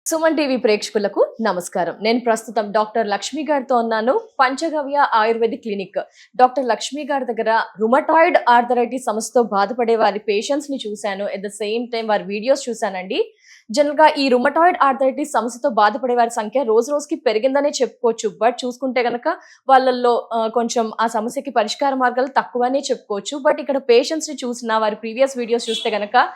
Suman TV ప్రేక్షకులకు నమస్కారం. నేను ప్రస్తుతం డాక్టర్ లక్ష్మి గారితో ఉన్నాను. పంచగవ్య ఆయుర్వేదిక్ క్లినిక్. డాక్టర్ లక్ష్మి గారి దగ్గర రుమటాయిడ్ ఆర్థరైటిస్ సమస్యతో బాధపడే వారి పేషెంట్స్ ని చూశాను. ఎట్ ద సేమ్ టైం వారి వీడియోస్ చూశానండి. జనరల్ గా ఈ రుమటాయిడ్ ఆర్థరైటిస్ సమస్యతో బాధపడే వారి సంఖ్య రోజు రోజుకి పెరిగిందనే చెప్పుకోవచ్చు. బట్ చూసుకుంటే గనక వాళ్ళల్లో కొంచెం ఆ సమస్యకి పరిష్కార మార్గాలు తక్కువనే చెప్పుకోవచ్చు. బట్ ఇక్కడ పేషెంట్స్ ని చూసిన వారి ప్రీవియస్ వీడియోస్ చూస్తే గనక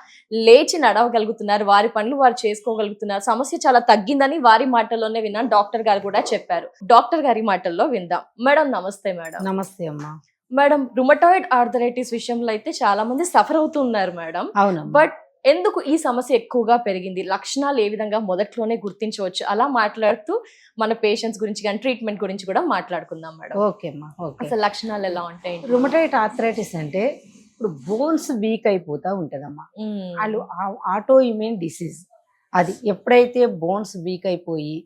లేచి నడవగలుగుతున్నారు, వారి పనులు వారు చేసుకోగలుగుతున్నారు, సమస్య చాలా తగ్గిందని వారి మాటల్లోనే విన్నాను. డాక్టర్ గారు కూడా చెప్పారు. డాక్టర్ గారి మాటల్లో విందాం. మేడం నమస్తే. మేడం నమస్తే అమ్మా. మేడం, రుమటాయిడ్ ఆర్థరైటిస్ విషయంలో అయితే చాలా మంది సఫర్ అవుతున్నారు మేడం. అవును. బట్ ఎందుకు ఈ సమస్య ఎక్కువగా పెరిగింది, లక్షణాలు ఏ విధంగా మొదట్లోనే గుర్తించవచ్చు, అలా మాట్లాడుతూ మన పేషెంట్స్ గురించి కానీ ట్రీట్మెంట్ గురించి కూడా మాట్లాడుకుందాం మేడం. ఓకే అమ్మా. ఓకే. అసలు లక్షణాలు ఎలా ఉంటాయి? రుమటాయిడ్ ఆర్థరైటిస్ అంటే ఇప్పుడు బోన్స్ వీక్ అయిపోతా ఉంటదమ్మా. వాళ్ళు ఆటో ఇమ్యూన్ డిసీజ్. అది ఎప్పుడైతే బోన్స్ వీక్ అయిపోయి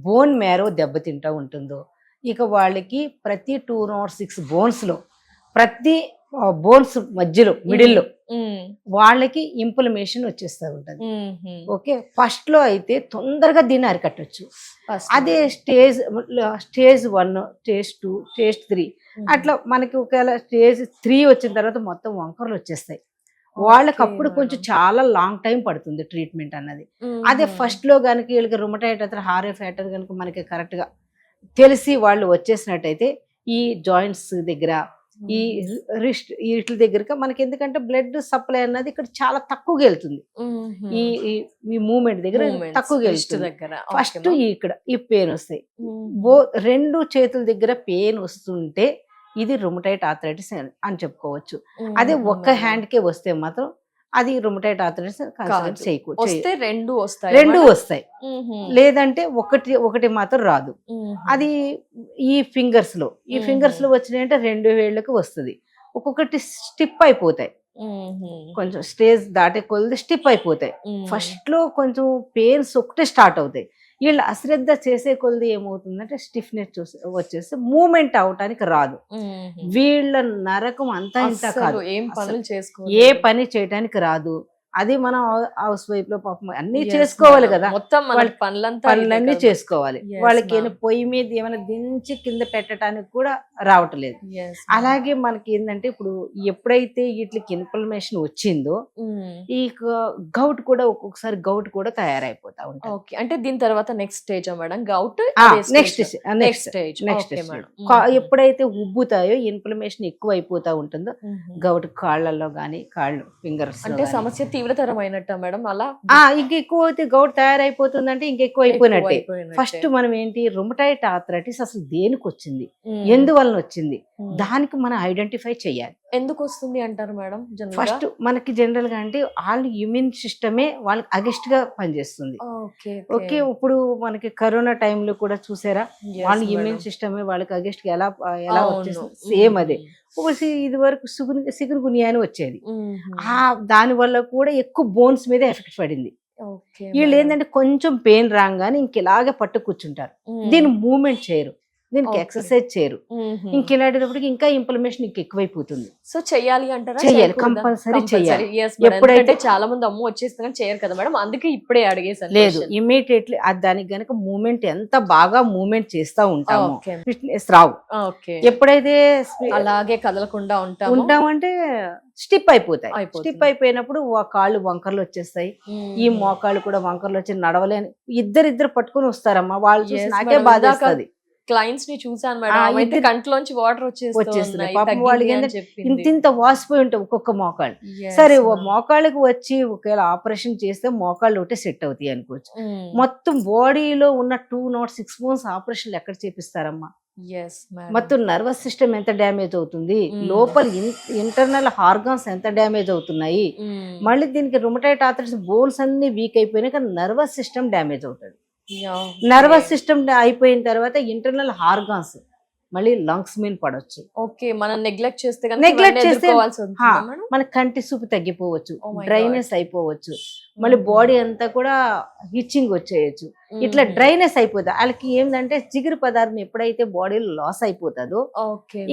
బోన్ మ్యారో దెబ్బతింటూ ఉంటుందో, ఇక వాళ్ళకి ప్రతి 206 బోన్స్లో ప్రతి బోన్స్ మధ్యలో మిడిల్లో వాళ్ళకి ఇంప్లమేషన్ వచ్చేస్తూ ఉంటుంది. ఓకే, ఫస్ట్ లో అయితే తొందరగా దీన్ని అరికట్టచ్చు. అదే స్టేజ్ 1, స్టేజ్ 2, స్టేజ్ 3 అట్లా మనకి ఒకవేళ స్టేజ్ 3 వచ్చిన తర్వాత మొత్తం వంకరలు వచ్చేస్తాయి. వాళ్ళకి అప్పుడు కొంచెం చాలా లాంగ్ టైం పడుతుంది ట్రీట్మెంట్ అన్నది. అదే ఫస్ట్ లో కనుక వీళ్ళకి రుమటాయిడ్ అతను హారే ఫ్యాటర్ కనుక మనకి కరెక్ట్ గా తెలిసి వాళ్ళు వచ్చేసినట్టయితే ఈ జాయింట్స్ దగ్గర, ఈ రిస్ట్ వీటి దగ్గర మనకి, ఎందుకంటే బ్లడ్ సప్లై అన్నది ఇక్కడ చాలా తక్కువగా వెళ్తుంది. ఈ మూమెంట్ దగ్గర తక్కువగా వెళ్తుంది. ఫస్ట్ ఇక్కడ ఈ పెయిన్ వస్తాయి. రెండు చేతుల దగ్గర పెయిన్ వస్తుంటే ఇది రుమటాయిడ్ ఆర్థరైటిస్ అని చెప్పుకోవచ్చు. అదే ఒక్క హ్యాండ్ కే వస్తే మాత్రం అది రుమటాయిడ్ ఆర్థరైటిస్ రెండు వస్తాయి. లేదంటే ఒకటి మాత్రం రాదు. అది ఈ ఫింగర్స్ లో వచ్చినాయంటే 2 వేళ్ళకి వస్తుంది. ఒక్కొక్కటి స్టిప్ అయిపోతాయి, కొంచెం స్టేజ్ దాటే కొద్ది స్టిప్ అయిపోతాయి. ఫస్ట్ లో కొంచెం పెయిన్స్ ఒకటే స్టార్ట్ అవుతాయి. వీళ్ళు అశ్రద్ధ చేసే కొద్ది ఏమవుతుందంటే స్టిఫ్నెస్ వచ్చేసి మూమెంట్ అవటానికి రాదు. వీళ్ళ నరకం అంతా ఇంత కాదు, ఏ పని చేయటానికి రాదు. అది మనం హౌస్ వైఫ్ లో పాపం అన్ని చేసుకోవాలి కదా, మొత్తం పనులన్నీ చేసుకోవాలి. వాళ్ళకి పొయ్యి మీద ఏమైనా దించి కింద పెట్టడానికి కూడా రావట్లేదు. అలాగే మనకి ఏంటంటే ఇప్పుడు ఎప్పుడైతే వీటికి ఇన్ఫ్లమేషన్ వచ్చిందో ఈ గౌట్ కూడా ఒక్కొక్కసారి గౌట్ కూడా తయారైపోతా ఉంటుంది. అంటే దీని తర్వాత next stage madam gout. Next ఎప్పుడైతే ఉబ్బుతాయో ఇన్ఫ్లమేషన్ ఎక్కువ అయిపోతా ఉంటుందో గౌట్ కాళ్ళల్లో గానీ కాళ్ళు ఫింగర్స్ అంటే సమస్య తీవ్రతరమైనట్ట మేడం. అలా ఇంకెక్కువ అయితే గౌట్ తయారైపోతుందంటే ఇంకెక్కువ అయిపోయినట్టే. ఫస్ట్ మనం ఏంటి, రుమటాయిడ్ ఆర్థరైటిస్ అసలు దేనికి వచ్చింది, ఎందువలన వచ్చింది, దానికి మనం ఐడెంటిఫై చేయాలి. ఎందుకు వస్తుంది అంటారు మేడం? ఫస్ట్ మనకి జనరల్ గా అంటే వాళ్ళ ఇమ్యూన్ సిస్టమే వాళ్ళకి అగెస్ట్ గా పనిచేస్తుంది. ఓకే, ఇప్పుడు మనకి కరోనా టైంలో కూడా చూసారా, వాళ్ళ ఇమ్యూన్ సిస్టమే వాళ్ళకి అగెస్ట్ గా ఎలా వచ్చేస్తుంది. సేమ్ అదే ఇది వరకు సిగురు గునియా అని వచ్చేది. దాని వల్ల కూడా ఎక్కువ బోన్స్ మీద ఎఫెక్ట్ పడింది. వీళ్ళు ఏంటంటే కొంచెం పెయిన్ రాగానే ఇంకెలాగే పట్టు కూర్చుంటారు, దీన్ని మూవ్మెంట్ చేయరు, దీనికి ఎక్సర్సైజ్ చేయరు. ఇంకెలాంటినప్పటికి ఇంకా ఇన్ఫ్లమేషన్ ఎక్కువైపోతుంది. సో చెయ్యాలి అంటారా? చెయ్యాలి, కంపల్సరీ చెయ్యాలి. ఎప్పుడైతే చాలా మంది అమ్మ వచ్చేస్తున్నా చేయరు కదా మేడం, అందుకే ఇప్పుడే అడిగేసాను. లేదు, ఇమీడియట్లీ దానికి గనక మూమెంట్ ఎంత బాగా మూమెంట్ చేస్తా ఉంటాము, ఫిట్నెస్ రావు. ఎప్పుడైతే అలాగే కదలకుండా ఉంటామంటే స్టిప్ అయిపోతాయి. స్టిప్ అయిపోయినప్పుడు కాళ్ళు వంకర్లు వచ్చేస్తాయి. ఈ మోకాళ్ళు కూడా వంకర్లు వచ్చి నడవలేని ఇద్దరు పట్టుకుని వస్తారమ్మా. వాళ్ళు చూసి నాకే బాధ వస్తుంది. క్లయింట్స్ ని చూసాను మేడం, కంట్లోంచి వాటర్ వచ్చేస్తున్నాయి. పాపం వాళ్ళకి ఇంత వాసిపోయి ఉంటాయి ఒక్కొక్క మోకాళ్ళు. సరే, మోకాళ్ళకి వచ్చి ఒకవేళ ఆపరేషన్ చేస్తే మోకాళ్ళు ఒకటే సెట్ అవుతాయి అనుకోవచ్చు. మొత్తం బాడీలో ఉన్న 206 బోన్స్ ఆపరేషన్లు ఎక్కడ చేపిస్తారమ్మా? మొత్తం నర్వస్ సిస్టమ్ ఎంత డ్యామేజ్ అవుతుంది, లోపల ఇంటర్నల్ ఆర్గాన్స్ ఎంత డ్యామేజ్ అవుతున్నాయి. మళ్ళీ దీనికి రుమటాయిడ్ ఆర్థరైటిస్ బోన్స్ అన్ని వీక్ అయిపోయినాక నర్వస్ సిస్టమ్ డ్యామేజ్ అవుతుంది. నర్వస్ సిస్టమ్ అయిపోయిన తర్వాత ఇంటర్నల్ ఆర్గాన్స్ మళ్ళీ లంగ్స్ మీద పడవచ్చు. ఓకే, మనం నెగ్లెక్ట్ చేస్తే మన కంటి చూపు తగ్గిపోవచ్చు, డ్రైనెస్ అయిపోవచ్చు, మళ్ళీ బాడీ అంతా కూడా ఇచ్చింగ్ వచ్చేయచ్చు. ఇట్లా డ్రైనెస్ అయిపోతుంది. వాళ్ళకి ఏంటంటే జిగురు పదార్థం ఎప్పుడైతే బాడీలో లాస్ అయిపోతుందో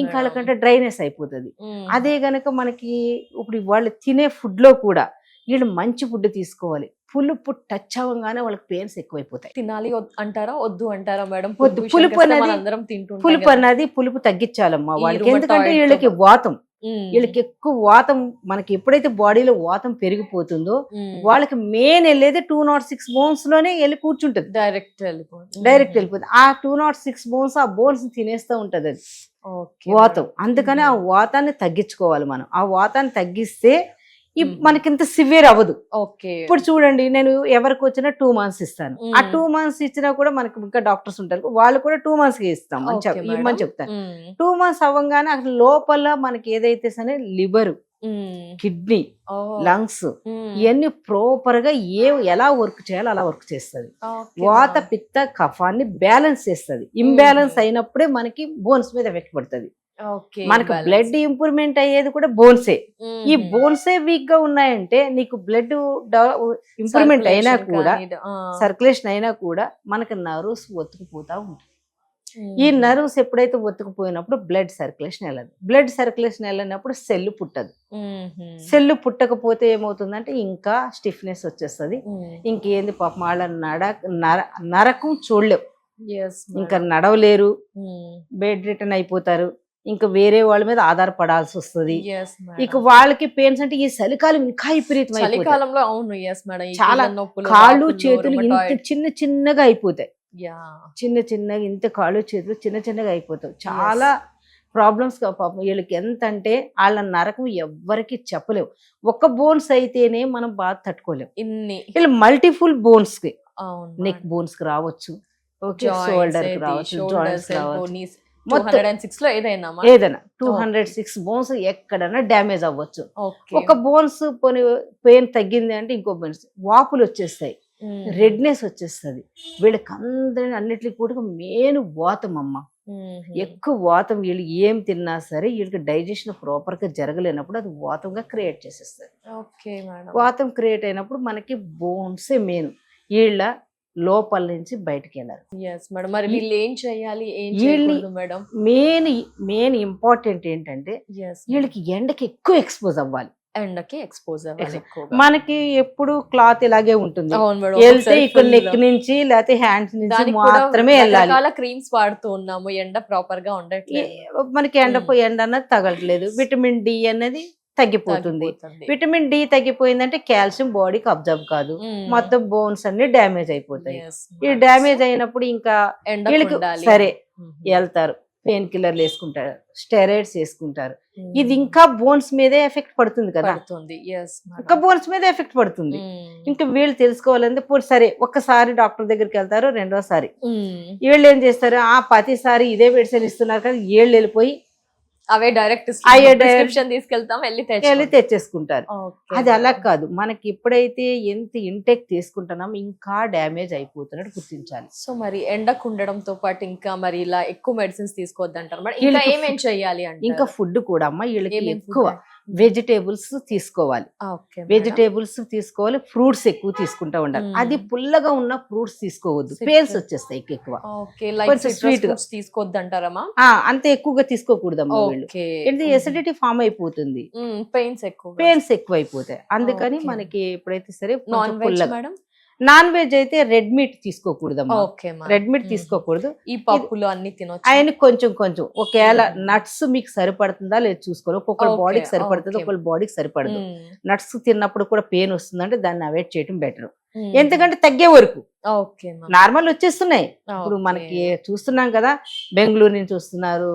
ఇంకా వాళ్ళకంటే డ్రైనెస్ అయిపోతుంది. అదే గనక మనకి ఇప్పుడు వాళ్ళు తినే ఫుడ్ లో కూడా వీళ్ళు మంచి ఫుడ్ తీసుకోవాలి, పులుపు టచ్ అవ్వగానే వాళ్ళకి పెయిన్స్ ఎక్కువైపోతాయి. తినాలి అంటారా వద్దు అంటారా మేడం? వద్దు. పులుపు అనేది అందరం తింటుంటాం పులుపు కదా. అన్నది పులుపు తగ్గించాలమ్మా ఈ వాళ్ళకి. rheumatoid ఎందుకంటే తో- వీళ్ళకి వాతం, ఉమ్, వీళ్ళకి ఎక్కువ వాతం. మనకి ఎప్పుడైతే బాడీలో వాతం పెరిగిపోతుందో ఉమ్, వాళ్ళకి మెయిన్ వెళ్ళేది 206 బోన్స్ లోనే వెళ్ళి కూర్చుంటది, డైరెక్ట్ వెళ్ళిపోతుంది. డైరెక్ట్ వెళ్ళిపోతుంది. ఆ 206 బోన్స్ ఆ బోన్స్ తినేస్తూ ఉంటది అది ఓకే వాతం. అందుకని ఆ వాతాన్ని తగ్గించుకోవాలి మనం. ఆ వాతాన్ని తగ్గిస్తే మనకి ఇంత సివియర్ అవ్వదు. ఓకే. ఇప్పుడు చూడండి, నేను ఎవరికి వచ్చినా 2 months ఇస్తాను. ఆ మ్మ్. 2 months ఇచ్చినా కూడా మనకి ఇంకా డాక్టర్స్ ఉంటారు, వాళ్ళు కూడా 2 months కి ఇస్తాం అని ఓకే మేడం. ఇవ్వమని చెప్తాను. ఉమ్, 2 months అవ్వగానే అక్కడ లోపల మనకి ఏదైతే సరే లివర్, ఉమ్, కిడ్నీ, ఓ, లంగ్స్ ఉమ్, ఇవన్నీ ప్రాపర్ గా ఎలా వర్క్ చేయాలో అలా వర్క్ చేస్తుంది. ఓకే వాత మేడం. పిత్త కఫాన్ని బ్యాలెన్స్ చేస్తుంది. ఇంబ్యాలెన్స్ అయినప్పుడే మనకి బోన్స్ మీద ఎఫెక్ట్ పడుతుంది. ఓకే, మనకు balance. బ్లడ్ ఇంప్రూవ్మెంట్ అయ్యేది కూడా బోన్సే. ఉమ్, ఈ బోన్సే వీక్ గా ఉన్నాయంటే నీకు బ్లడ్ ఇంప్రూవ్మెంట్ అయినా circulation కూడా, కానీ, ఆ, సర్క్యులేషన్ అయినా కూడా మనకి నర్వ్స్ ఒత్తుకుపోతా ఉంటాయి. ఉమ్, ఈ నర్వ్స్ ఎప్పుడైతే ఒత్తుకుపోయినప్పుడు బ్లడ్ సర్క్యులేషన్ వెళ్ళదు. బ్లడ్ సర్క్యులేషన్ వెళ్ళినప్పుడు సెల్ పుట్టదు. ఉమ్, సెల్ పుట్టకపోతే ఏమవుతుందంటే ఇంకా స్టిఫ్నెస్ వచ్చేస్తుంది. ఉమ్, ఇంకేంది పాపం వాళ్ళ నరకం చూడలేవు, yes ఇంకా మేడం. నడవలేరు, ఉమ్, బెడ్ రిటర్న్ అయిపోతారు, ఇంకా వేరే వాళ్ళ మీద ఆధారపడాల్సి వస్తుంది. yes madam. ఇక వాళ్ళకి పెయిన్స్ అంటే ఈ చలికాలం ఇంకా విపరీతం అయిపోతాయి. చలికాలంలో అవును, ఎస్ మేడం. ఈ చాలా కీళ్ళ నొప్పులు, కాళ్ళు వాపులు, చేతులు ఇంత rheumatoid. చిన్న చిన్నగా అయిపోతాయి. యా, చిన్న చిన్నగా ఇంత కాళ్ళు చేతులు చిన్న చిన్నగా అయిపోతాయి. చాలా ప్రాబ్లమ్స్ పాపం వీళ్ళకి. ఎంత అంటే వాళ్ళ నరకం ఎవ్వరికి చెప్పలేవు. ఒక్క బోన్స్ అయితేనే మనం బాగా తట్టుకోలేము. ఇన్ని వీళ్ళు మల్టిపుల్ బోన్స్ కి, అవును నెక్ బోన్స్ కి రావచ్చు, ఓకే, Joints షోల్డర్ కి ఏది, రావచ్చు, shoulders, జాయింట్స్ elbow, రావచ్చు, knees, మొత్తం 206 లో ఏదైనా ఏదైనా 206 బోన్స్ ఎక్కడైనా డ్యామేజ్ అవ్వచ్చు. ఓకే. ఒక బోన్స్ పెయిన్ తగ్గింది అంటే ఇంకో బోన్స్ వాపులు వచ్చేస్తాయి, ఉమ్, రెడ్నెస్ వచ్చేస్తుంది. వీళ్ళకి అన్నిటికీ కూడా మెయిన్ వాతం అమ్మ. ఉమ్, ఎక్కువ వాతం. వీళ్ళు ఏం తిన్నా సరే వీళ్ళకి డైజెషన్ ప్రాపర్ గా జరగలేనప్పుడు అది వాతంగా క్రియేట్ చేసేస్తుంది. Okay madam. వాతం క్రియేట్ అయినప్పుడు మనకి బోన్సే మెయిన్. వీళ్ళ లోపల నుంచి బయటికి వెళ్ళారు. Yes madam. మరి వీళ్ళు ఏం చేయాలి, ఏం వీళ్ళని చేయకూడదు మేడం? మెయిన్ ఇంపార్టెంట్ ఏంటంటే ఎస్ వీళ్ళకి ఎండకి ఎక్కువ ఎక్స్పోజ్ అవ్వాలి. ఎండకి ఎక్స్పోజ్ అవ్వాలి ఎక్కువగా. మనకి ఎప్పుడు క్లాత్ ఇలాగే ఉంటుంది, అవును మేడం. వెళ్తే ఒకసారి ఇక్కడ full నెక్ నుంచి లేకపోతే హ్యాండ్స్ నుంచి దానికి కూడా మాత్రమే వెళ్ళాలి. రకరకాల క్రీమ్స్ వాడుతూ ఉన్నాము, ఎండ ప్రాపర్ గా ఉండట్లేదు, మనకి ఎండ అన్నది తగలట్లేదు. విటమిన్ డి అనేది తగ్గిపోతుంది. తగ్గిపోతుంది. విటమిన్ డి తగ్గిపోయిందంటే కాల్షియం బాడీకి అబ్జర్వ్ కాదు, ఉమ్, మొత్తం బోన్స్ అన్ని డ్యామేజ్ అయిపోతాయి. yes ఈ మేడం. డ్యామేజ్ అయినప్పుడు ఇంకా ఎండకు వీళ్ళకి ఉండాలి. సరే ఉమ్, వెళ్తారు, పెయిన్ కిల్లర్లు వేసుకుంటారు, స్టెరాయిడ్స్ వేసుకుంటారు. ఉమ్, ఇది ఇంకా బోన్స్ మీదే ఎఫెక్ట్ పడుతుంది కదా, పడుతుంది. ఎస్ ఇంకా బోన్స్ మీద ఎఫెక్ట్ పడుతుంది. ఇంకా వీళ్ళు తెలుసుకోవాలంటే ఇప్పుడు సరే ఒక్కసారి డాక్టర్ దగ్గరికి వెళ్తారు, రెండోసారి వీళ్ళు ఏం చేస్తారు, ప్రతిసారి ఇదే మెడిసిన్ ఇస్తున్నారు కానీ వీళ్ళు వెళ్ళిపోయి అవే డైరెక్ట్ అయ్యే ప్రిస్క్రిప్షన్ తీసుకెళ్తాం, వెళ్ళి వెళ్ళి తెచ్చేసుకుంటారు. ఓకే అది అలా కాదు. మనకి ఎప్పుడైతే ఎంత ఇంటెక్ తీసుకుంటున్నామో ఇంకా డ్యామేజ్ అయిపోతున్నట్టు గుర్తించాలి. సో మరి ఎండకు ఉండడంతో పాటు ఇంకా మరి ఇలా ఎక్కువ మెడిసిన్స్ తీసుకోవద్దు అంటారు మరి ఇంకా వీళ్ళకి ఏమేం చెయ్యాలి అంటే ఇంకా ఫుడ్ కూడా అమ్మ వీళ్ళకి ఏమేం ఎక్కువ వెజిటేబుల్స్ తీసుకోవాలి. ఓకే వెజిటేబుల్స్ తీసుకోవాలి, ఫ్రూట్స్ ఎక్కువ తీసుకుంటా ఉండాలి. మ్మ్. అది పుల్లగా ఉన్న ఫ్రూట్స్ తీసుకోవద్దు, Citrus. పేల్స్ వచ్చేస్తాయి ఎక్కువ. ఓకే లైక్ కొంచెం స్వీట్ sweet గా. తీసుకోవద్దు అంటారమ్మా? అంత ఎక్కువగా తీసుకోకూడదమ్మా. వీళ్ళు ఓకే. ఏంటి ఎసిడిటీ ఫామ్ అయిపోతుంది, పెయిన్స్ ఎక్కువ. పెయిన్స్ ఎక్కువ అయిపోతాయి. అందుకని Okay. మనకి ఎప్పుడైతే సరే నాన్ వెజ్ పుల్లగా. మేడం? నాన్ వెజ్ అయితే రెడ్ మీట్ తీసుకోకూడదమ్మా. ఓకే రెడ్ మీట్ తీసుకోకూడదు. ఈ పప్పులు అన్ని తినొచ్చు. ఆయన కొంచెం ఒకవేళ నట్స్ మీకు సరిపడుతుందా లేదు చూసుకోవాలి. ఒక్కొక్కరు Okay, బాడీకి సరిపడుతుంది, okay. ఒక్కొక్కరు బాడీకి సరిపడదు. మ్మ్. నట్స్ తిన్నప్పుడు కూడా పెయిన్ వస్తుందంటే దాన్ని అవాయిడ్ చేయడం బెటర్. మ్మ్. ఎందుకంటే తగ్గే వరకు ఓకే మ్యామ్. నార్మల్ వచ్చేస్తున్నాయి. ఇప్పుడు ఓకే. మనకి చూస్తున్నాం కదా, బెంగళూరు నుంచి వస్తున్నారు,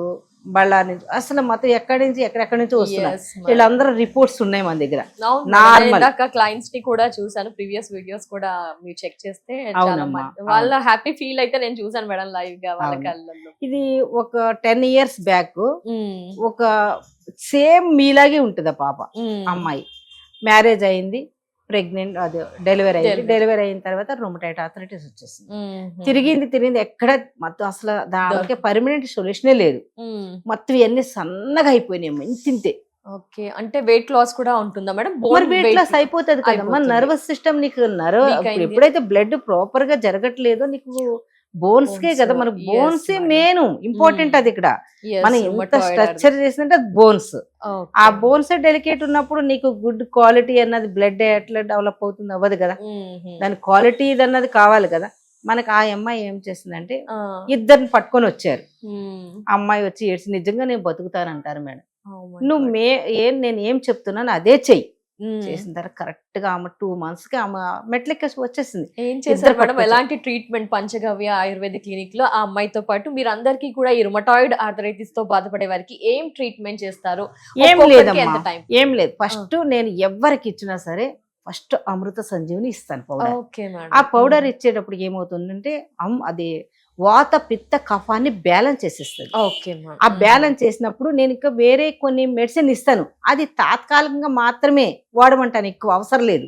బళ్ళారి నుంచి, అసలు మొత్తం ఎక్కడెక్కడి నుంచి వస్తున్నారు. Yes, ma'am. వీళ్ళందరూ రిపోర్ట్స్ ఉన్నాయి మన దగ్గర. అవును, Normal. నేను ఇందాక క్లయింట్స్ ని కూడా చూసాను, ప్రీవియస్ వీడియోస్ కూడా మీరు చెక్ చేస్తే చాలా అవునమ్మా, వాళ్ళ హ్యాపీ ఫీల్ అయితే నేను చూసాను మేడం లైవ్ గా వాళ్ళ అవును. కళ్ళల్లో. ఇది ఒక 10 years బ్యాక్ మ్మ్. ఒక సేమ్ మీలాగే ఉంటుంది ఆ పాప. మ్మ్. అమ్మాయి మ్యారేజ్ అయింది, ప్రెగ్నెంట్, అదే డెలివరీ అయింది. Delivery. డెలివరీ అయిన తర్వాత రొమటైడ్ ఆర్థరైటిస్ వచ్చేసింది. మ్మ్. తిరిగింది ఎక్కడ మొత్తం అసలు దానికి పర్మనెంట్ సొల్యూషనే లేదు. మ్మ్. మొత్తం ఇవన్నీ సన్నగా అయిపోయినాయి, ఇంతింతే. ఓకే, అంటే వెయిట్ లాస్ కూడా ఉంటుందా మేడం? మరి వెయిట్ లాస్ అయిపోతుంది కదమ్మా. అయిపోతుంది. నర్వస్ సిస్టమ్ నీకు Weak అయింది. ఎప్పుడైతే బ్లడ్ ప్రాపర్ గా జరగట్లేదో నీకు బోన్స్ కే కదా, మన బోన్స్ మెయిన్ ఇంపార్టెంట్. అది ఇక్కడ మనం ఎంత స్ట్రక్చర్ చేసినట్టు అది బోన్స్. ఆ బోన్స్ డెలికేట్ ఉన్నప్పుడు నీకు గుడ్ క్వాలిటీ అన్నది బ్లడ్ ఎట్లా డెవలప్ అవుతుంది, అవ్వదు కదా. దాని క్వాలిటీ అన్నది కావాలి కదా. మనకు ఆ అమ్మాయి ఏం చేసిందంటే ఇద్దరిని పట్టుకొని వచ్చారు. అమ్మాయి వచ్చి ఏడ్చి నిజంగా నేను బతుకుతానంటారు మేడం. నువ్వు నేను ఏం చెప్తున్నాను అదే చెయ్యి. చేసిన తర్వాత కరెక్ట్ గా ఆమె 2 months కి ఆమె మెట్లెక్కేసి వచ్చేసింది. ఏం చేశారు మేడం? ఎలాంటి ట్రీట్మెంట్ పంచగవ్య ఆయుర్వేదిక్ క్లినిక్ లో ఆ అమ్మాయితో పాటు మీరు అందరికీ కూడా ఈ రుమటాయిడ్ ఆర్థరైటిస్ తో బాధపడే వారికి ఏం ట్రీట్మెంట్ చేస్తారు? ఏం లేదమ్మా, ఏం లేదు. ఫస్ట్ నేను ఎవరికి ఇచ్చినా సరే ఫస్ట్ అమృత సంజీవిని ఇస్తాను పౌడర్. ఆ పౌడర్ ఇచ్చేటప్పుడు ఏమవుతుందంటే అది వాత పిత్త కఫాన్ని బ్యాలెన్స్ చేసేస్తుంది. ఆ బ్యాలెన్స్ చేసినప్పుడు నేను ఇంకా వేరే కొన్ని మెడిసిన్ ఇస్తాను, అది తాత్కాలికంగా మాత్రమే వాడమంటాను, ఎక్కువ అవసరం లేదు.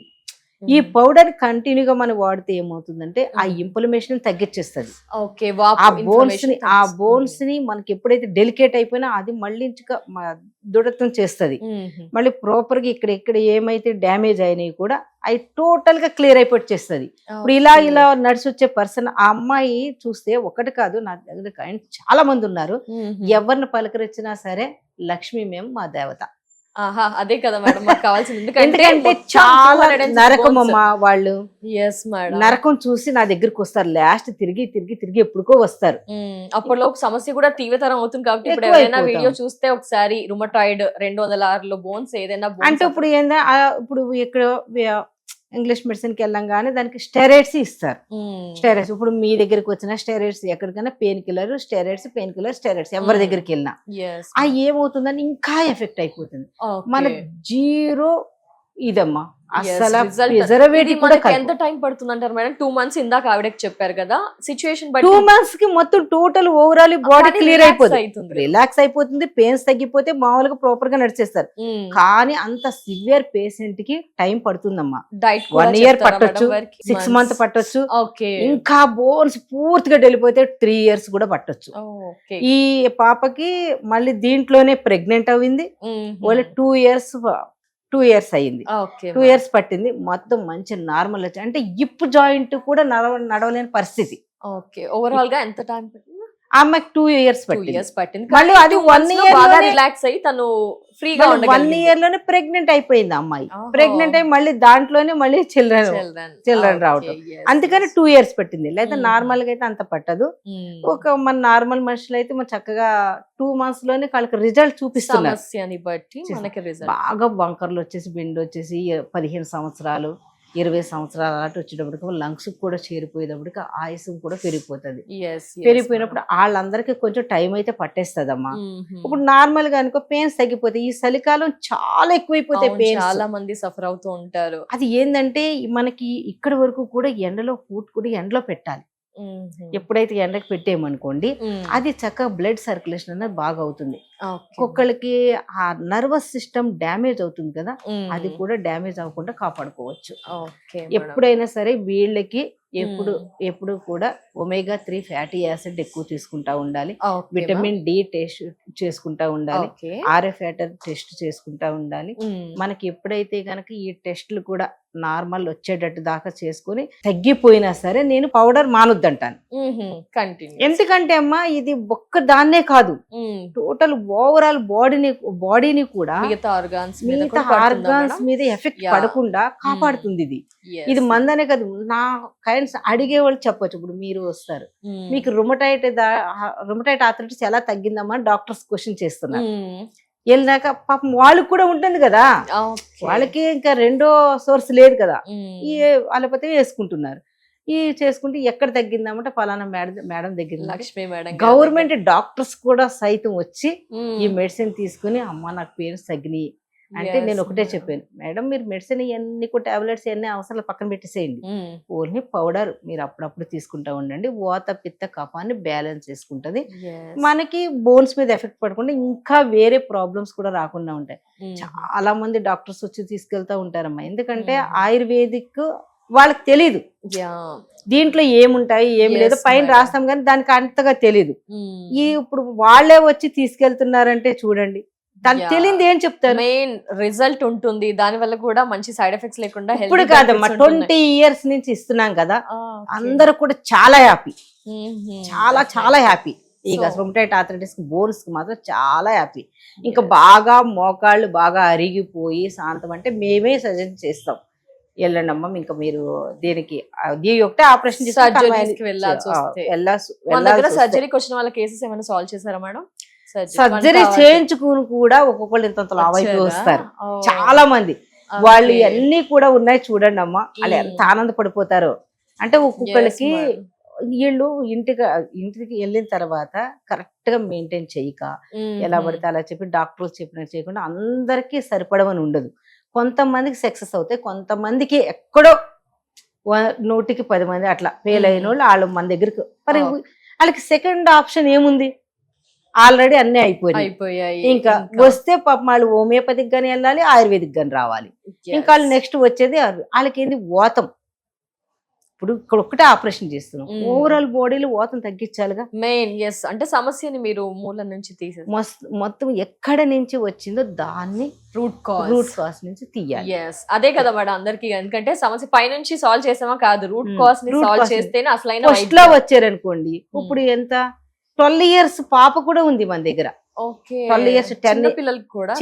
ఈ పౌడర్ కంటిన్యూగా మనం వాడితే ఏమవుతుందంటే ఆ ఇన్ఫ్లమేషన్ తగ్గించేస్తుంది. ఆ బోన్స్ ని మనకి ఎప్పుడైతే డెలికేట్ అయిపోయినా అది మళ్ళీ దృఢత్వం చేస్తుంది. మళ్ళీ ప్రాపర్ గా ఇక్కడ ఏమైతే డ్యామేజ్ అయినాయి కూడా అవి టోటల్ గా క్లియర్ అయిపోయి. ఇప్పుడు ఇలా నడిచి వచ్చే పర్సన్, ఆ అమ్మాయి చూస్తే ఒకటి కాదు, నా దగ్గర చాలా మంది ఉన్నారు. ఎవరిని పలకరించినా సరే లక్ష్మి మేము మా దేవత. అదే కదా మేడం మాకు కావాల్సింది. ఎందుకంటే చాలా నరకం అమ్మా, వాళ్ళు నరకం చూసి నా దగ్గరకు వస్తారు. లాస్ట్ తిరిగి ఎప్పుడుకో వస్తారు. అప్పట్లో సమస్య కూడా తీవ్రతరం అవుతుంది కాబట్టి ఇప్పుడు ఏదైనా వీడియో చూస్తే ఒకసారి రుమటాయిడ్ 206 లో బోన్స్ ఏదైనా అంటే ఇప్పుడు ఏందా, ఇప్పుడు ఇక్కడ ఇంగ్లీష్ మెడిసిన్ కి వెళ్ళంగానే దానికి స్టెరాయిడ్స్ ఇస్తారు. స్టెరాయిడ్స్ ఇప్పుడు మీ దగ్గరికి వచ్చిన స్టెరాయిడ్స్ ఎక్కడికైనా పెయిన్ కిల్లర్ స్టెరాయిడ్స్ ఎవరి దగ్గరికి వెళ్ళినా ఏమవుతుందని ఇంకా ఎఫెక్ట్ అయిపోతుంది. మన జీరో ఇదమ్మా అసలు ఎంత టైం పడుతుంది అంటారు మేడం? 2 months ఇందాక ఆవిడకి చెప్పారు కదా. సిచ్యువేషన్ 2 months కి మొత్తం టోటల్ ఓవరాల్ బాడీ క్లియర్ అయిపోతుంది, రిలాక్స్ అయిపోతుంది, పెయిన్స్ తగ్గిపోతే మామూలుగా ప్రాపర్ గా నడిచేస్తారు. కానీ అంత సివియర్ పేషెంట్ కి టైం పడుతుందమ్మా. 1 year పట్టొచ్చు, 6 months పట్టొచ్చు, ఇంకా బోన్స్ పూర్తిగా వెళ్ళిపోతే 3 years కూడా పట్టొచ్చు. ఈ పాపకి మళ్ళీ దీంట్లోనే ప్రెగ్నెంట్ అయింది. వాళ్ళు 2 years అయింది. 2 years పట్టింది. మొత్తం మంచి నార్మల్ వచ్చి, అంటే ఇప్పు జాయింట్ కూడా నడవలేని పరిస్థితి. ఓవరాల్ గా ఎంత టైం పట్టింది? ఆమెకు 2 years పట్టింది. మళ్ళీ అది 1 year రిలాక్స్ అయ్యి తను ఫ్రీగా 1 year లోనే ప్రెగ్నెంట్ అయిపోయింది అమ్మాయి. ప్రెగ్నెంట్ అయ్యి మళ్ళీ దాంట్లోనే మళ్ళీ చిల్డ్రన్ రావటం. అందుకని 2 years పట్టింది. లేదా నార్మల్ గా అయితే అంత పట్టదు. మన నార్మల్ మనుషులు అయితే మన చక్కగా 2 months లోనే వాళ్ళకి రిజల్ట్ చూపిస్తున్నారు. బాగా బంకర్లు వచ్చేసి బెండ్ వచ్చేసి 15 సంవత్సరాలు 20 సంవత్సరాలు అలాంటి వచ్చేటప్పటికి లంగ్స్ కూడా చేరిపోయేటప్పటికి ఆయుసం కూడా పెరిగిపోతుంది. పెరిగిపోయినప్పుడు వాళ్ళందరికీ కొంచెం టైం అయితే పట్టేస్తుందమ్మా. ఇప్పుడు నార్మల్ గా అనుకో పెయిన్స్ తగ్గిపోతాయి. ఈ చలికాలం చాలా ఎక్కువైపోతాయి పెయిన్స్, చాలా మంది సఫర్ అవుతూ ఉంటారు. అది ఏంటంటే మనకి ఇక్కడ వరకు కూడా ఎండలో ఫుడ్ కూడా ఎండలో పెట్టాలి. ఎప్పుడైతే ఎండకి పెట్టేయమనుకోండి అది చక్కగా బ్లడ్ సర్క్యులేషన్ అనేది బాగా అవుతుంది. ఒక్కొక్కరికి ఆ నర్వస్ సిస్టమ్ డ్యామేజ్ అవుతుంది కదా, అది కూడా డ్యామేజ్ అవ్వకుండా కాపాడుకోవచ్చు. ఎప్పుడైనా సరే వీళ్ళకి ఎప్పుడు కూడా omega-3 ఫ్యాటీ యాసిడ్ ఎక్కువ తీసుకుంటా ఉండాలి. విటమిన్ డి టెస్ట్ చేసుకుంటా ఉండాలి. RF టెస్ట్ చేసుకుంటా ఉండాలి. మనకి ఎప్పుడైతే గనక ఈ టెస్ట్లు కూడా నార్మల్ వచ్చేటట్టు దాకా చేసుకుని తగ్గిపోయినా సరే నేను పౌడర్ మానొద్దంటాను. ఎందుకంటే అమ్మా ఇది ఒక్క దాన్నే కాదు, టోటల్ ఓవరాల్ బాడీని కూడా మిగతా ఆర్గాన్స్ మీద ఎఫెక్ట్ పడకుండా కాపాడుతుంది. ఇది మందనే కాదు, నా కైండ్స్ అడిగే వాళ్ళు చెప్పొచ్చు. ఇప్పుడు మీరు వస్తారు, మీకు రుమటైడ్ ఆర్థరైటిస్ ఎలా తగ్గిందమ్మా డాక్టర్స్ క్వశ్చన్ చేస్తున్నారు. వెళ్ళినాక పాపం వాళ్ళకి కూడా ఉంటుంది కదా, వాళ్ళకి ఇంకా రెండో సోర్స్ లేదు కదా, ఈ వాళ్ళపోతే వేసుకుంటున్నారు. ఈ చేసుకుంటే ఎక్కడ తగ్గిందామంటే ఫలానా మేడం తగ్గింది. లక్ష్మి మేడం, గవర్నమెంట్ డాక్టర్స్ కూడా సైతం వచ్చి ఈ మెడిసిన్ తీసుకుని అమ్మ నాకు పెయిన్స్ తగ్గినాయి అంటే నేను ఒకటే చెప్పాను, మేడం మీరు మెడిసిన్ ఇవన్నీ కూడా టాబ్లెట్స్ ఇవన్నీ అవసరాలు పక్కన పెట్టేసేయండి, ఓన్లీ పౌడర్ మీరు అప్పుడప్పుడు తీసుకుంటా ఉండండి. వాత పిత్త కఫాన్ని బ్యాలెన్స్ చేసుకుంటది, మనకి బోన్స్ మీద ఎఫెక్ట్ పడకుండా ఇంకా వేరే ప్రాబ్లమ్స్ కూడా రాకుండా ఉంటాయి. చాలా మంది డాక్టర్స్ వచ్చి తీసుకెళ్తా ఉంటారమ్మా. ఎందుకంటే ఆయుర్వేదిక్ వాళ్ళకి తెలీదు దీంట్లో ఏముంటాయి ఏమి లేదు, పైన రాస్తాం కానీ దానికి అంతగా తెలీదు. ఇప్పుడు వాళ్ళే వచ్చి తీసుకెళ్తున్నారంటే చూడండి, దానికి తెలియదు ఏం చెప్తారు. మెయిన్ రిజల్ట్ ఉంటుంది, దాని వల్ల కూడా మంచి సైడ్ ఎఫెక్ట్స్ లేకుండా. ఇప్పుడు కాదమ్మా 20 years నుంచి ఇస్తున్నాం కదా, అందరూ కూడా చాలా హ్యాపీ. చాలా చాలా హ్యాపీ. ఇక So- రొమటైడ్ ఆర్థరైటిస్ బోన్స్ కి మాత్రం చాలా హ్యాపీ. ఇంకా బాగా మోకాళ్ళు బాగా అరిగిపోయి శాంతం అంటే మేమే సజెస్ట్ చేస్తాం, వెళ్ళండి అమ్మ ఇంకా మీరు దీనికి ఈ ఒకటే ఆపరేషన్ Surgeries కి వెళ్ళాల్సి వస్తే. మన దగ్గర సర్జరీకి వచ్చిన వాళ్ళ కేసెస్ ఏమైనా సాల్వ్ చేశారా మేడం? సర్జరీ చేయించుకుని కూడా ఒక్కొక్కళ్ళు ఇంత లావు అయిపోయి వస్తారు చాలా మంది. వాళ్ళు ఇవన్నీ కూడా ఉన్నాయి చూడండి అమ్మ, వాళ్ళు ఎంత ఆనందపడిపోతారో. అంటే ఒక్కొక్కళ్ళకి వీళ్ళు ఇంటికి వెళ్ళిన తర్వాత కరెక్ట్ గా మెయింటైన్ చేయక ఎలా పడితే అలా చెప్పి డాక్టర్స్ చెప్పినట్టు చేయకుండా అందరికీ సరిపడమని ఉండదు. కొంతమందికి సక్సెస్ అవుతాయి, కొంతమందికి ఎక్కడో 100కి 10 మంది అట్లా ఫెయిల్ అయిన వాళ్ళు మన దగ్గరికి. మరి వాళ్ళకి సెకండ్ ఆప్షన్ ఏముంది, ఆల్రెడీ అన్నీ అయిపోయాయి. ఇంకా వస్తే పాపం వాళ్ళు హోమియోపతిక్ గానీ వెళ్ళాలి, ఆయుర్వేదిక్ గానీ రావాలి. ఇంకా వాళ్ళు నెక్స్ట్ వచ్చేది వాళ్ళకి ఏంది వాతం. ఇప్పుడు ఇక్కడ ఒక్కటే ఆపరేషన్ చేస్తున్నాం, ఓవరాల్ బాడీలో వాతం తగ్గించాలిగా మెయిన్. ఎస్, అంటే సమస్యని మీరు మూలం నుంచి తీసేసి మొత్తం ఎక్కడ నుంచి వచ్చిందో దాన్ని రూట్ కాజ్ నుంచి తీయాలి. ఎస్, అదే కదా మేడం అందరికి. ఎందుకంటే సమస్య పైనుంచి సాల్వ్ చేసామా కాదు, రూట్ కాజ్ ని సాల్వ్ చేస్తేనే అసలైన. ఫస్ట్ లో వచ్చారనుకోండి, ఇప్పుడు ఎంత 12 years పాప కూడా ఉంది మన దగ్గర. 12 years 10 పిల్లలకు కూడా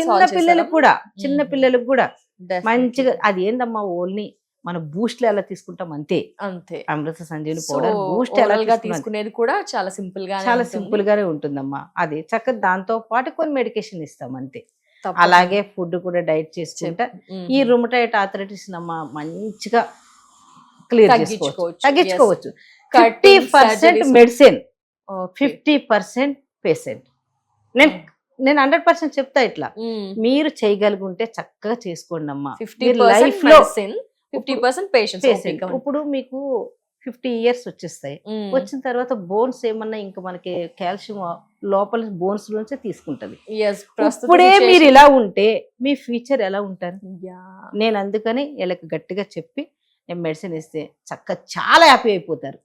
చిన్న పిల్లలకు కూడా మంచిగా. అది ఏందమ్మా ఓన్లీ మన బూస్ట్ ఎలా తీసుకుంటాం అంతే. అమృత సంజీవని పౌడర్ బూస్ట్ ఎలా తీసుకునేది కూడా చాలా సింపుల్ గానే ఉంటుందమ్మా. అది చక్కగా దాంతో పాటు కొన్ని మెడికేషన్ ఇస్తాం అంతే. అలాగే ఫుడ్ కూడా డైట్ చేసుకుంటా ఈ రుమటాయిడ్ ఆర్థరైటిస్ అమ్మా మంచిగా క్లియర్ తగ్గించుకోవచ్చు. 50% మెడిసిన్, 50% పేషెంట్. నేను 100% చెప్తా ఇట్లా, మీరు చేయగలుగుంటే చక్కగా చేసుకోండి అమ్మా. లైఫ్ లో 50% పేషెంట్. ఇప్పుడు మీకు 50 years వచ్చేస్తాయి, వచ్చిన తర్వాత బోన్స్ ఏమన్నా ఇంకా మనకి కాల్షియం లోపల బోన్స్ నుంచే తీసుకుంటది. ఇప్పుడే మీరు ఇలా ఉంటే మీ ఫ్యూచర్ ఎలా ఉంటారు? నేను అందుకని వీళ్ళకి గట్టిగా చెప్పి నేను మెడిసిన్ ఇస్తే చాలా హ్యాపీ అయిపోతారు.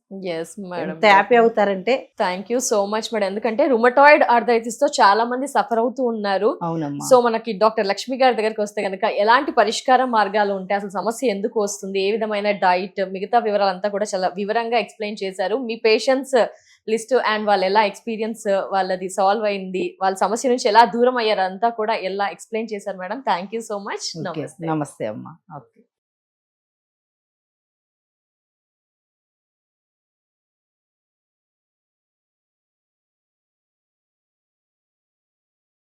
ఎంత హ్యాపీ అవుతారంటే. Thank you so much madam. ఎందుకంటే రుమటాయిడ్ ఆర్థరైటిస్ తో చాలా మంది సఫర్ అవుతూ ఉన్నారు. అవునమ్మా. సో మనకి డాక్టర్ లక్ష్మి గారి దగ్గరికి వస్తే కనుక ఎలాంటి పరిష్కార మార్గాలు ఉంటాయి, అసలు సమస్య ఎందుకు వస్తుంది, ఏ విధమైన డైట్, మిగతా వివరాలంతా కూడా చాలా వివరంగా ఎక్స్ప్లెయిన్ చేశారు. మీ పేషెంట్స్ లిస్ట్ అండ్ వాళ్ళు ఎలా ఎక్స్పీరియన్స్ వాళ్ళది సాల్వ్ అయింది, వాళ్ళ సమస్య నుంచి ఎలా దూరం అయ్యారు అంతా కూడా ఎలా ఎక్స్ప్లెయిన్ చేశారు madam. Thank you so much. నమస్తే అమ్మా. ఓకే.